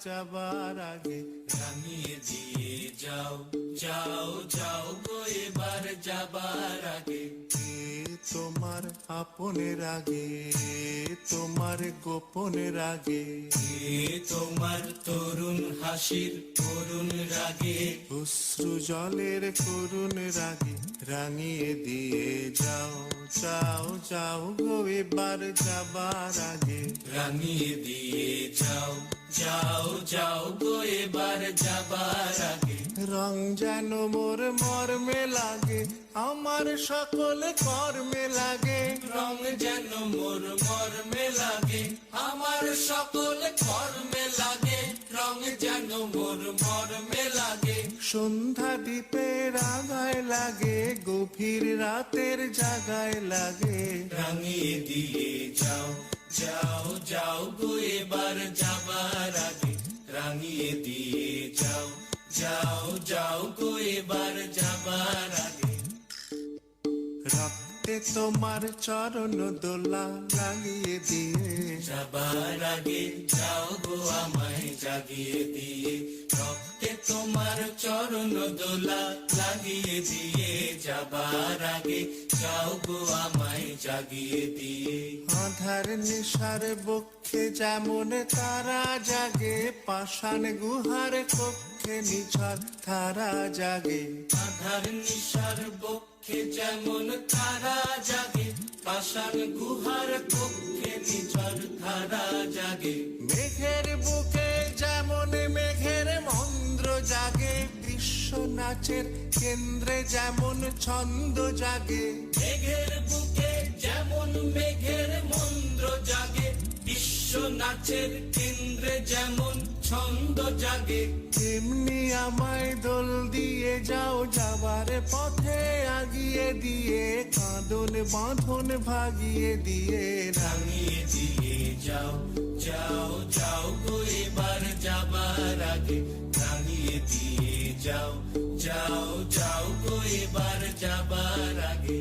যাবার আগে রাঙিয়ে দিয়ে যাও যাও যাও গো এবার যাবার আগে। কে তোমার আপনের আগে, তোমার গোপনের আগে, এ তোমার তরুণ হাসির করুণ রাগে, অশ্রু জলের করুণ রাগে রাঙিয়ে দিয়ে যাও যাও যাও গো এবার যাবার আগে। রাঙিয়ে দিয়ে যাও যাও যাও গো এবার যাবার আগে। রং যেন মোর মর্মে লাগে, আমার সকল কর্মে লাগে। রং যেন মোর মর্মে লাগে, আমার সকল কর্মে লাগে। রং যেন মোর মর্মে লাগে, সন্ধ্যা দ্বীপের আগায় লাগে, গভীর রাতের জাগায় লাগে। রাঙিয়ে দিয়ে যাও যাও যাও গো এবার যাবার আগে। রাঙিয়ে দিয়ে যাও যাও যাও গো এবার যাবার আগে। রক্তে তোমার চরণ দোলা লাগিয়ে দিয়ে যাবার আগে যাও গো আমায় জাগিয়ে দিয়ে। রক্তে তোমার চরণ দোলা লাগিয়ে দিয়ে, যাবার আগে যাও গো আমায় জাগিয়ে দিয়ে। আধার নিশার বক্ষে যেমন তারা জাগে, পাষাণ গুহার কক্ষে নিঝর তারা জাগে। আধার নিশার বক্ষে যেমন তারা জাগে, পাষাণ গুহার কক্ষে নিঝর ধারা জাগে। মেঘের বুকে যেমন মেঘের মন্দ্র জাগে, বিশ্ব নাচের কেন্দ্রে যেমন ছন্দ জাগে। মেঘের বুকে যেমন মেঘের মন্দ্র জাগে, বিশ্ব নাচের কেন্দ্রে যেমন ছন্দ জাগে। তেমনি আমায় দোল দিয়ে যাও যাবার পথে আগিয়ে দিয়ে, কাঁদন বাঁধন ভাগিয়ে দিয়ে। রাঙিয়ে দিয়ে যাও যাও যাও গো এবার যাবার আগে। রাঙিয়ে দিয়ে যাও যাও যাও গো এবার যাবার আগে।